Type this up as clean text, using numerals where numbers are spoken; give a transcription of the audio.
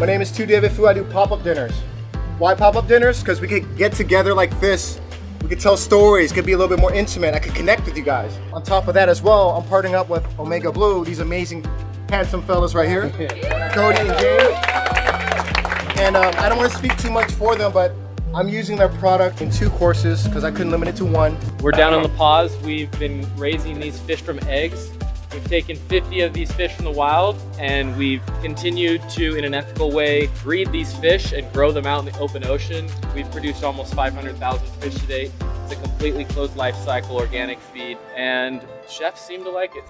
My name is 2 David Fu. I do pop-up dinners. Why pop-up dinners? Because we could get together like this. We could tell stories, could be a little bit more intimate. I could connect with you guys. On top of that as well, I'm partnering up with Omega Blue, these amazing, handsome fellas right here, Cody and James. And I don't want to speak too much for them, but I'm using their product in 2 courses because I couldn't limit it to 1. We're down on the pause. We've been raising these fish from eggs. We've taken 50 of these fish from the wild, and we've continued to, in an ethical way, breed these fish and grow them out in the open ocean. We've produced almost 500,000 fish to date. It's a completely closed life cycle organic feed, and chefs seem to like it.